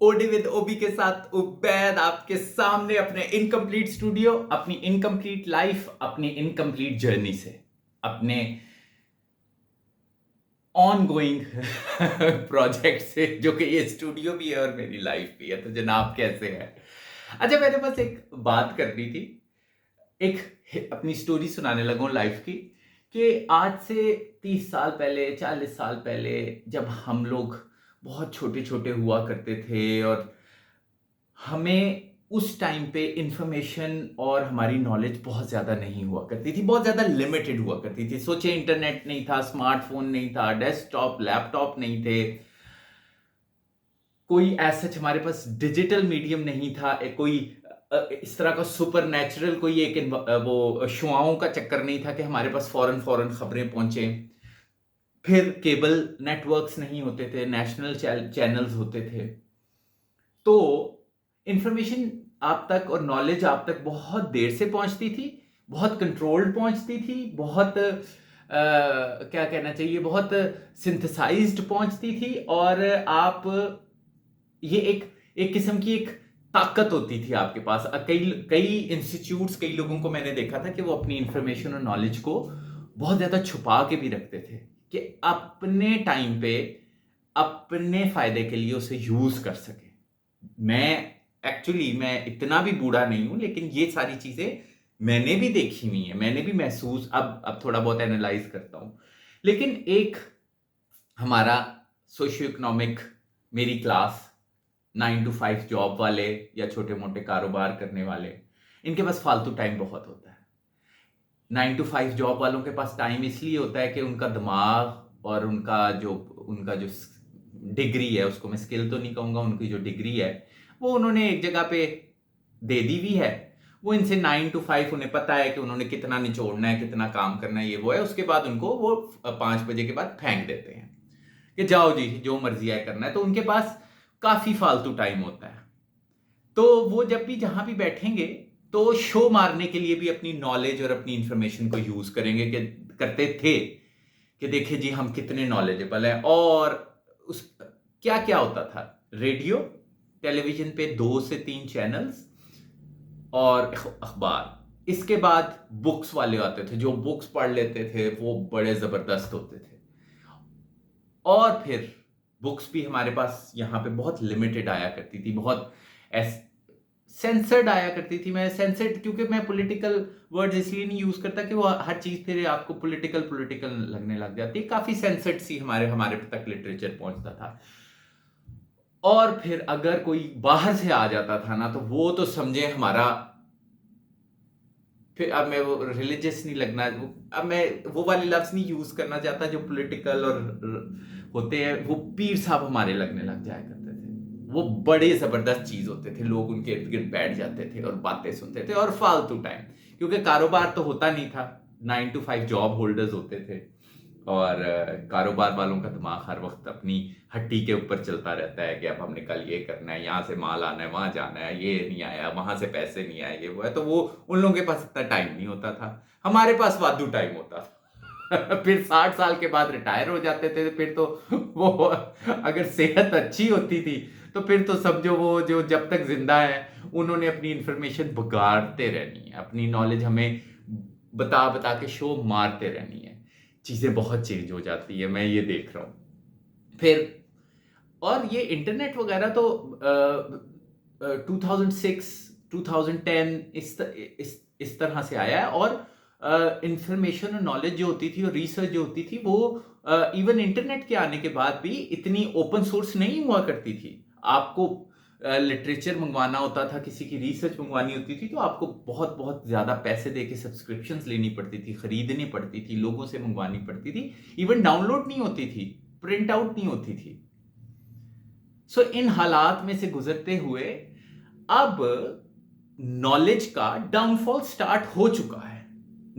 OD with ओबी के साथ उबैद आपके सामने अपने इनकम्प्लीट स्टूडियो, अपनी इनकम्प्लीट लाइफ, अपनी इनकम्प्लीट जर्नी से, अपने ऑन गोइंग प्रोजेक्ट से, जो कि ये स्टूडियो भी है और मेरी लाइफ भी है। तो जनाब कैसे है? अच्छा, मेरे पास एक बात करनी थी, एक अपनी स्टोरी सुनाने लगूं लाइफ की, कि आज से 30 साल पहले, 40 साल पहले, जब हम लोग बहुत छोटे छोटे हुआ करते थे और हमें उस टाइम पे इंफॉर्मेशन और हमारी नॉलेज बहुत ज़्यादा नहीं हुआ करती थी, बहुत ज़्यादा लिमिटेड हुआ करती थी। सोचे इंटरनेट नहीं था, स्मार्टफोन नहीं था, डेस्कटॉप लैपटॉप नहीं थे, कोई ऐसा हमारे पास डिजिटल मीडियम नहीं था, कोई इस तरह का सुपर नेचुरल कोई एक वो शुआओं का चक्कर नहीं था कि हमारे पास फौरन फौरन खबरें पहुंचे। फिर केबल नेटवर्क्स नहीं होते थे, नेशनल चैनल्स होते थे। तो इंफॉर्मेशन आप तक और नॉलेज आप तक बहुत देर से पहुंचती थी, बहुत कंट्रोल्ड पहुंचती थी, बहुत क्या कहना चाहिए, बहुत सिंथेसाइज्ड पहुंचती थी। और आप ये एक एक किस्म की एक ताकत होती थी आपके पास। कई कई इंस्टीट्यूट्स, कई लोगों को मैंने देखा था कि वो अपनी इंफॉर्मेशन और नॉलेज को बहुत ज्यादा छुपा के भी रखते थे कि अपने टाइम पे अपने फायदे के लिए उसे यूज कर सके। मैं एक्चुअली मैं इतना भी बूढ़ा नहीं हूं, लेकिन ये सारी चीजें मैंने भी देखी हुई है, मैंने भी महसूस अब थोड़ा बहुत एनालाइज करता हूं। लेकिन एक हमारा सोशियो इकोनॉमिक, मेरी क्लास, 9 to 5 जॉब वाले या छोटे मोटे कारोबार करने वाले, इनके पास फालतू टाइम बहुत होता है। 9 to 5 जॉब वालों के पास टाइम इसलिए होता है कि उनका दिमाग और उनका जो डिग्री है, उसको मैं स्किल तो नहीं कहूंगा, उनकी जो डिग्री है वो उन्होंने एक जगह पे दे दी हुई है। वो इनसे 9 to 5 उन्हें पता है कि उन्होंने कितना निचोड़ना है, कितना काम करना है, ये वो है। उसके बाद उनको वो 5 बजे के बाद फेंक देते हैं कि जाओ जी, जो मर्जी है करना है। तो उनके पास काफी फालतू टाइम होता है। तो वो जब भी जहां भी बैठेंगे तो शो मारने के लिए भी अपनी नॉलेज और अपनी इंफॉर्मेशन को यूज करेंगे, कि करते थे कि देखिए जी हम कितने नॉलेजेबल हैं। और उस क्या क्या होता था, रेडियो, टेलीविजन पे 2 से 3 चैनल्स और अखबार। इसके बाद बुक्स वाले आते थे, जो बुक्स पढ़ लेते थे वो बड़े जबरदस्त होते थे। और फिर बुक्स भी हमारे पास यहाँ पे बहुत लिमिटेड आया करती थी, बहुत सेंसर्ड आया करती थी। मैं सेंसर्ड क्योंकि मैं पॉलिटिकल वर्ड्स इसलिए नहीं यूज करता कि वो हर चीज फिर आपको पॉलिटिकल पॉलिटिकल लगने लग जाती है। काफी सेंसर्ड सी हमारे हमारे तक लिटरेचर पहुंचता था। और फिर अगर कोई बाहर से आ जाता था ना, तो वो तो समझे हमारा, फिर अब मैं वो रिलीजियस नहीं लगना, अब मैं वो वाले लफ्ज नहीं यूज करना चाहता जो पॉलिटिकल और होते हैं। वो पीर साहब हमारे लगने लग जाया करते थे। वो बड़े जबरदस्त चीज होते थे, लोग उनके इर्द गिर्द बैठ जाते थे और बातें सुनते थे, और फालतू टाइम, क्योंकि कारोबार तो होता नहीं था। 9 to 5 जॉब होल्डर्स होते थे, और कारोबार वालों का दिमाग हर वक्त अपनी हट्टी के ऊपर चलता रहता है कि अब हमने कल ये करना है, यहाँ से माल आना है, वहां जाना है, ये नहीं आया, वहां से पैसे नहीं आए, ये वो है। तो वो उन लोगों के पास इतना टाइम नहीं होता था, हमारे पास वाधू टाइम होता था। फिर 60 साल के बाद रिटायर हो जाते थे, तो फिर तो वो, अगर सेहत अच्छी होती थी तो फिर तो समझो वो जो जब तक जिंदा है उन्होंने अपनी इंफॉर्मेशन बगाड़ते रहनी है, अपनी नॉलेज हमें बता बता के शो मारते रहनी है। चीजें बहुत चेंज हो जाती है, मैं ये देख रहा हूं। फिर और ये इंटरनेट वगैरह तो 2006 2010 इस तरह से आया है। और इंफॉर्मेशन और नॉलेज जो होती थी और रिसर्च जो होती थी वो इवन इंटरनेट के आने के बाद भी इतनी ओपन सोर्स नहीं हुआ करती थी। आपको लिटरेचर मंगवाना होता था, किसी की रिसर्च मंगवानी होती थी, तो आपको बहुत बहुत ज्यादा पैसे दे के सब्सक्रिप्शंस लेनी पड़ती थी, खरीदनी पड़ती थी, लोगों से मंगवानी पड़ती थी। इवन डाउनलोड नहीं होती थी, प्रिंट आउट नहीं होती थी। सो इन हालात में से गुजरते हुए अब नॉलेज का डाउनफॉल स्टार्ट हो चुका है,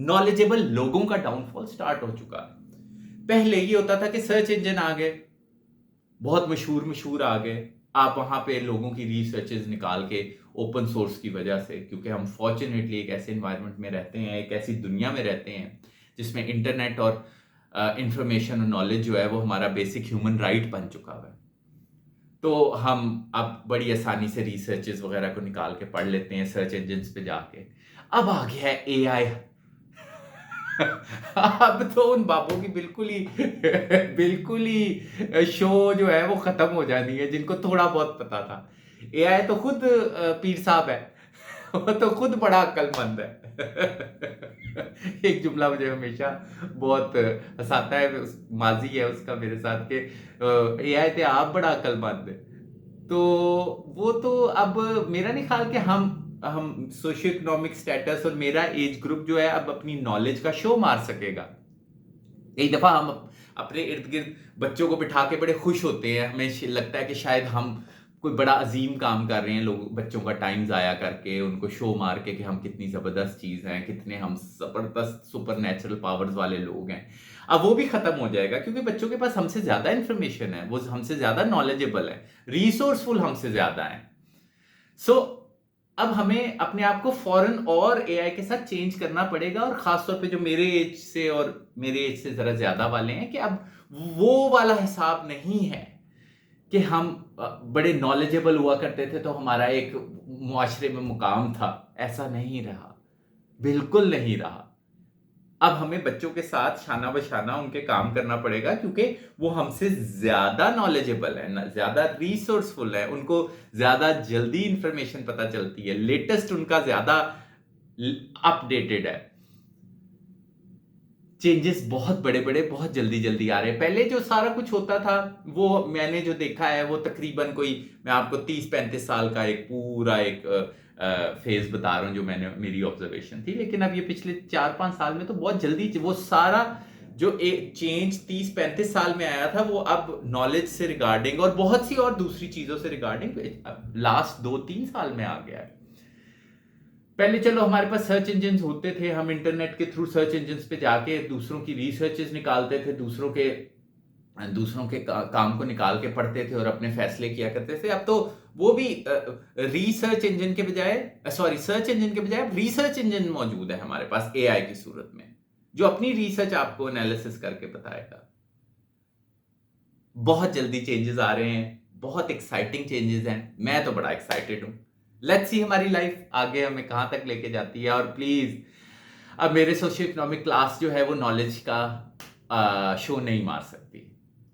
नॉलेजेबल लोगों का डाउनफॉल स्टार्ट हो चुका है। पहले ये होता था कि सर्च इंजन आ गए, बहुत मशहूर मशहूर आ गए, आप वहां पे लोगों की रिसर्चेस निकाल के, ओपन सोर्स की वजह से, क्योंकि हम फॉर्चुनेटली एक ऐसे एनवायरनमेंट में रहते हैं, एक ऐसी दुनिया में रहते हैं जिसमें इंटरनेट और इंफॉर्मेशन और नॉलेज जो है वो हमारा बेसिक ह्यूमन राइट बन चुका है। तो हम अब बड़ी आसानी से रिसर्चेस वगैरह को निकाल के पढ़ लेते हैं सर्च इंजिन्स पे जाके। अब आ गया है एआई। अब तो उन बाबों की बिल्कुल ही शो जो है वो खत्म हो जानी है, जिनको थोड़ा बहुत पता था। एआई तो खुद पीर साहब है। वो तो खुद बड़ा अक्लमंद है। एक जुमला मुझे हमेशा बहुत हंसाता है, माजी है उसका मेरे साथ के, एआई थे आप बड़ा अक्लमंद है। तो वो तो अब मेरा नहीं ख्याल कि हम सोशियो इकोनॉमिक स्टेटस और मेरा एज ग्रुप जो है अब अपनी नॉलेज का शो मार सकेगा। कई दफा हम अपने इर्द गिर्द बच्चों को बिठा के बड़े खुश होते हैं, हमें लगता है कि शायद हम कोई बड़ा अजीम काम कर रहे हैं, लोग बच्चों का टाइम जाया करके उनको शो मार के कि हम कितनी जबरदस्त चीज हैं, कितने हम जबरदस्त सुपर नेचुरल पावर्स वाले लोग हैं। अब वो भी खत्म हो जाएगा क्योंकि बच्चों के पास हमसे ज्यादा इंफॉर्मेशन है, वो हमसे ज्यादा नॉलेजेबल है, रिसोर्सफुल हमसे ज्यादा है। सो अब हमें अपने आप को फौरन और एआई के साथ चेंज करना पड़ेगा, और खासतौर पे जो मेरे एज से और मेरे एज से जरा ज्यादा वाले हैं कि अब वो वाला हिसाब नहीं है कि हम बड़े नॉलेजेबल हुआ करते थे तो हमारा एक मुआशरे में मुकाम था। ऐसा नहीं रहा, बिल्कुल नहीं रहा। अब हमें बच्चों के साथ शाना बशाना उनके काम करना पड़ेगा क्योंकि वो हमसे ज्यादा नॉलेजेबल है, ज्यादा रिसोर्सफुल है, उनको ज्यादा जल्दी इंफॉर्मेशन पता चलती है, लेटेस्ट उनका ज्यादा अपडेटेड है। चेंजेस बहुत बड़े बड़े बहुत जल्दी जल्दी आ रहे हैं। पहले जो सारा कुछ होता था वो मैंने जो देखा है वो तकरीबन कोई, मैं आपको 30-35 साल का एक पूरा एक फेज बता रहा हूं जो मैंने मेरी ऑब्जर्वेशन थी। लेकिन अब ये पिछले 4-5 साल में तो बहुत जल्दी वो सारा जो एक चेंज 30-35 साल में आया था वो अब नॉलेज से रिगार्डिंग और बहुत सी और दूसरी चीजों से रिगार्डिंग लास्ट 2-3 साल में आ गया है। पहले चलो हमारे पास सर्च इंजिन होते थे, हम इंटरनेट के थ्रू सर्च इंजिन पे जाके दूसरों की रिसर्चेस निकालते थे, दूसरों के काम को निकाल के पढ़ते थे और अपने फैसले किया करते थे। अब तो वो भी रिसर्च इंजन के बजाय सर्च इंजन के बजाय रिसर्च इंजन मौजूद है हमारे पास एआई की सूरत में, जो अपनी रिसर्च आपको एनालिसिस करके बताएगा। बहुत जल्दी चेंजेस आ रहे हैं, बहुत एक्साइटिंग चेंजेस हैं, मैं तो बड़ा एक्साइटेड हूं। लेट्स सी हमारी लाइफ आगे हमें कहां तक लेके जाती है। और प्लीज अब मेरे सोशियो इकोनॉमिक क्लास जो है वो नॉलेज का शो नहीं मार सकती,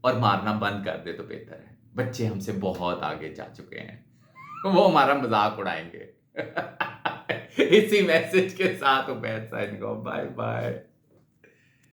और मारना बंद कर दे तो बेहतर है। बच्चे हमसे बहुत आगे जा चुके हैं, वो हमारा मजाक उड़ाएंगे। इसी मैसेज के साथ उबैद साइन को बाय बाय।